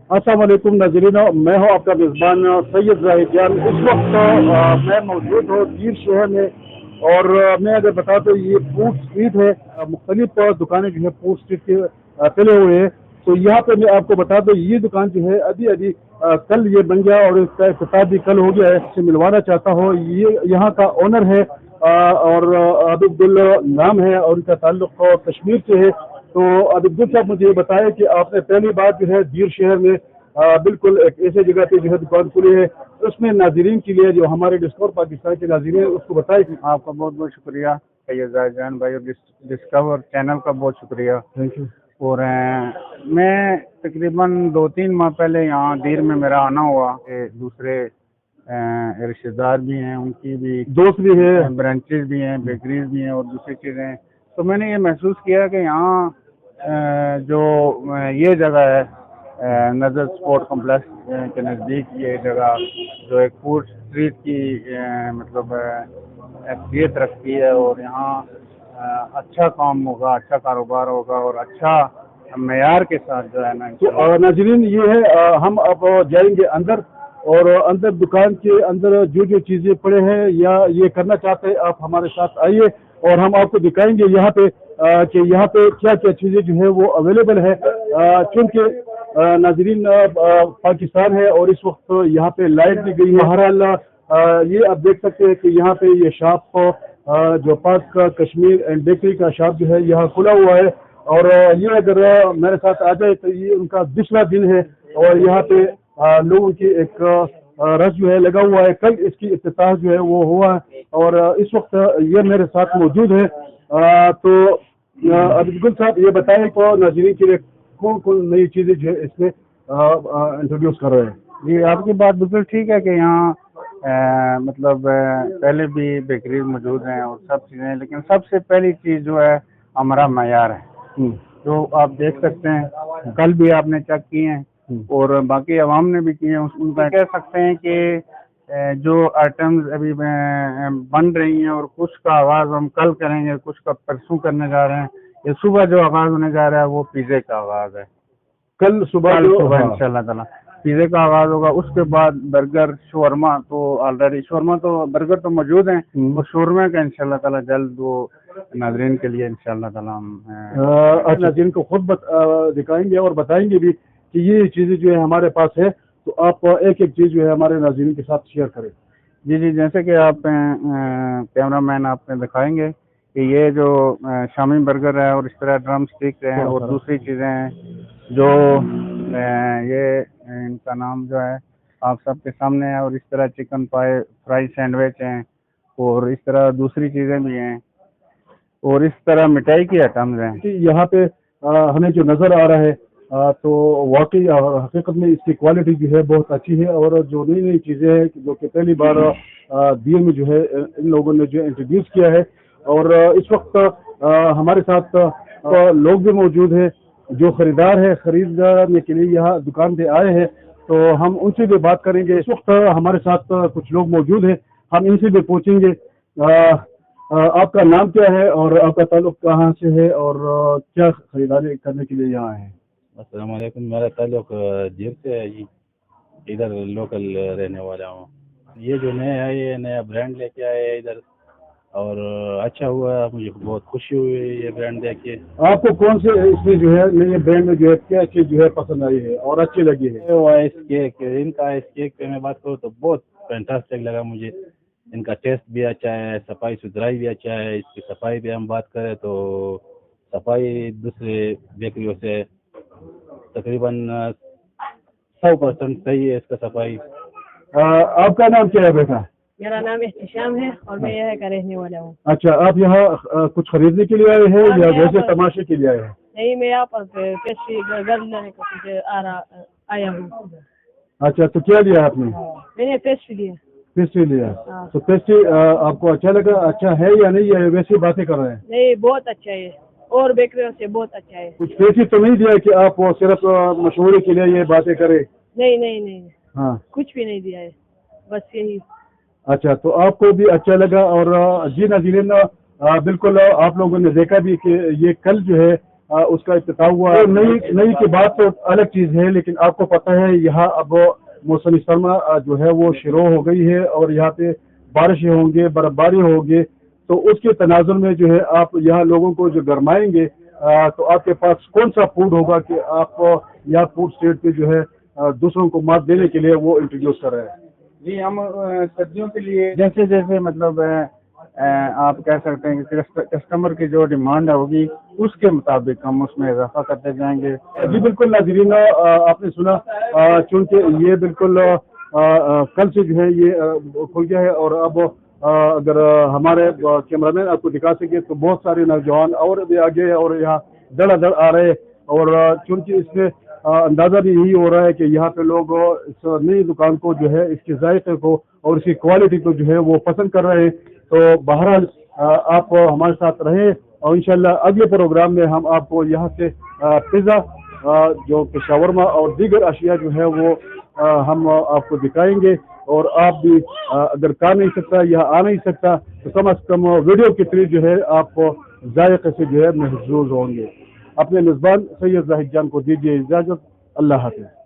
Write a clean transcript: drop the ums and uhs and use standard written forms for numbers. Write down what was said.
अस्सलाम वालेकुम नाज़रीन, मैं हूं आपका मेज़बान सैयद ज़ाहिद जान। इस वक्त मैं मौजूद हूं दीर शहर में और मैं अगर बता तो ये फूड स्ट्रीट है। मुख्तलिफ दुकानें जो है फूड स्ट्रीट के फैले हुए हैं। तो यहाँ पे मैं आपको बता दूं ये दुकान जो है अभी अभी कल ये बन गया और इसका इफ्तिताह भी कल हो गया है। इससे मिलवाना चाहता हूँ, ये यहाँ का ओनर है और अब्दुल नाम है और इनका ताल्लुक कश्मीर से है। तो अब्दुल साहब मुझे ये बताया कि आपने पहली बार जो है दीर शहर में बिल्कुल एक ऐसे जगह पे जो है दुकान खुली है, उसमें नाजरीन के लिए जो हमारे डिस्कवर पाकिस्तान के नाजरीन है उसको बताए। आपका बहुत बहुत शुक्रिया सैयद जान भाई, और डिस्कवर चैनल का बहुत शुक्रिया। Thank you. और मैं तकरीबन 2-3 माह पहले यहाँ दीर में मेरा आना हुआ। दूसरे रिश्तेदार भी हैं, उनकी भी दोस्त भी है, ब्रांचेज भी हैं, बेकरीज भी हैं और दूसरी चीज़ें हैं। तो मैंने ये महसूस किया कि यहाँ जो ये जगह है नज़र स्पोर्ट कॉम्प्लेक्स के नज़दीक, ये जगह जो एक फूड स्ट्रीट की मतलब हैसियत रखती है और यहाँ अच्छा काम होगा, अच्छा कारोबार होगा और अच्छा मेयार के साथ जो है ना। तो नाजरीन ये है, हम अब जाएंगे अंदर और अंदर दुकान के अंदर जो जो चीज़ें पड़े हैं या ये करना चाहते हैं आप हमारे साथ आइए और हम आपको दिखाएंगे यहाँ पे कि यहाँ पे क्या क्या चीज़ें जो है वो अवेलेबल है। चूँकि नाजरीन पाकिस्तान है और इस वक्त यहाँ पे लाइट भी गई है। बहरहाल ये आप देख सकते हैं कि यहाँ पे ये शॉप जो पाक का कश्मीर एंड बेकरी का शॉप जो है यहाँ खुला हुआ है और ये अगर मेरे साथ आ जाए तो ये उनका दूसरा दिन है और यहाँ पे लोगों की एक रश जो है लगा हुआ है। कल इसकी इफ्तिताह जो है वो हुआ है और इस वक्त ये मेरे साथ मौजूद है। तो अब्दुल साहब ये बताएं तो नाज़रीन के लिए कौन कौन नई चीज़ें जो है इसमें इंट्रोड्यूस कर रहे हैं। जी, आपकी बात बिल्कुल ठीक है कि यहाँ मतलब पहले भी बेकरीज मौजूद हैं और सब चीज़ें हैं, लेकिन सबसे पहली चीज़ जो है हमारा मयार है, जो आप देख सकते हैं। कल भी आपने चेक किए हैं और बाकी अवाम ने भी किए हैं। उनका कह सकते हैं कि जो आइटम्स अभी बन रही हैं और कुछ का आगाज़ हम कल करेंगे, कुछ का परसों करने जा रहे हैं। ये सुबह जो आगाज़ होने जा रहा है वो पिज़्ज़े का आगाज़ है। कल सुबह इंशाल्लाह ताला पिज़्ज़े का आगाज़ होगा। उसके बाद बर्गर, शवरमा तो ऑलरेडी शवरमा तो बर्गर तो मौजूद हैं और शवरमा का इंशाल्लाह ताला जल्द वो नाज़रीन के लिए इंशाल्लाह ताला हम नाज़रीन को खुद दिखाएंगे और बताएंगे भी कि ये चीज़ें जो है हमारे पास है। तो आप एक एक चीज़ जो है हमारे नाज़रीन के साथ शेयर करें। जी, जैसे कि आप कैमरामैन आपने दिखाएंगे कि ये जो शामी बर्गर है और इस तरह ड्रम स्टिक है और दूसरी चीज़ें हैं जो ये इनका नाम जो है आप सबके सामने है। और इस तरह चिकन पाए, फ्राई सैंडविच हैं और इस तरह दूसरी चीज़ें भी हैं और इस तरह मिठाई की आइटम्स हैं। यहाँ पे हमें जो नज़र आ रहा है तो वाकई हकीकत में इसकी क्वालिटी जो है बहुत अच्छी है और जो नई नई चीज़ें हैं जो कि पहली बार दीर में जो है इन लोगों ने जो इंट्रोड्यूस किया है। और इस वक्त हमारे साथ लोग भी मौजूद हैं जो ख़रीदार है, ख़रीदने के लिए यहाँ दुकान पे आए हैं। तो हम उनसे भी बात करेंगे। इस वक्त हमारे साथ कुछ लोग मौजूद हैं, हम इनसे भी पूछेंगे आपका नाम क्या है और आपका ताल्लुक कहाँ से है और क्या खरीदारी करने के लिए यहाँ आए हैं। अस्सलाम वालेकुम, मेरा ताल्लुक दीर से है जी, इधर लोकल रहने वाला हूँ। ये जो नया है ये नया ब्रांड लेके आए हैं इधर और अच्छा हुआ, मुझे बहुत खुशी हुई ये ब्रांड देख के। आपको कौन से इसमें जो है नए ब्रांड में जो है क्या चीज़ जो है पसंद आई है और अच्छी लगी है? वो आइस केक, इनका आइस केक पे मैं बात करूँ तो बहुत फैंटास्टिक लगा मुझे। इनका टेस्ट भी अच्छा है, सफाई सुथराई भी अच्छा है। इसकी सफाई भी हम बात करें तो सफाई दूसरे बेकरियों से तकरीबन 100% सही है इसका सफाई। आपका नाम क्या है बेटा? मेरा नाम इख्तिशाम है और मैं यहाँ का रहने वाला हूँ। अच्छा, आप यहाँ कुछ खरीदने के लिए आए हैं या वैसे तमाशे के लिए आए हैं? नहीं, मैं यहाँ पर पेस्ट्री घर लेने को आया हूँ। अच्छा, तो क्या लिया आपने? मैंने पेस्ट्री लिया। पेस्ट्री लिया। तो पेस्ट्री आपको अच्छा लगा? अच्छा है या नहीं है वैसी बातें कर रहे हैं? नहीं, बहुत अच्छा है और बेकरियों से बहुत अच्छा है। कुछ पेस्ट्री तो नहीं दिया कि आप वो सिर्फ मशहूरी के लिए ये बातें करें? नहीं, हाँ, कुछ भी नहीं दिया है, बस यही। अच्छा, तो आपको भी अच्छा लगा। और जी नाज़रीन, बिल्कुल आप लोगों ने देखा भी कि ये कल जो है उसका इफ्तिताह हुआ। नई की बात तो अलग चीज़ है, लेकिन आपको पता है यहाँ अब मौसम सरमा जो है वो शुरू हो गई है और यहाँ पे बारिशें होंगे, बर्फबारी होगी, तो उसके तनाजुर में जो है आप यहाँ लोगों को जो गरमाएंगे तो आपके पास कौन सा फूड होगा कि आप यहाँ फूड स्टेट पे जो है दूसरों को मात देने के लिए वो इंट्रोड्यूस कर रहे हैं। जी, हम सर्दियों के लिए जैसे जैसे मतलब आप कह सकते हैं कि कस्टमर की जो डिमांड होगी उसके मुताबिक हम उसमें इजाफा करते जाएंगे। जी बिल्कुल नाज़रीन, आपने सुना, चूँकि ये बिल्कुल कल से जो है ये खुल गया है और अब अगर हमारे कैमरामैन आपको दिखा सके तो बहुत सारे नौजवान और भी आगे और यहाँ धड़ाधड़ आ रहे हैं और चूँकि इसमें अंदाज़ा भी यही हो रहा है कि यहाँ पे लोग इस नई दुकान को जो है इसके जायके को और इसकी क्वालिटी को जो है वो पसंद कर रहे हैं। तो बहरहाल आप हमारे साथ रहें और इंशाल्लाह अगले प्रोग्राम में हम आपको यहाँ से पिज़्ज़ा जो कि शावरमा और दीगर अशिया जो है वो हम आपको दिखाएंगे और आप भी अगर कर नहीं सकता या आ नहीं सकता तो कम अज़ कम वीडियो के थ्रू जो है आप जायके से जो है महसूस होंगे। अपने मेज़बान सैयद ज़ाहिद जान को दीजिए इजाज़त। अल्लाह हाफ़िज़।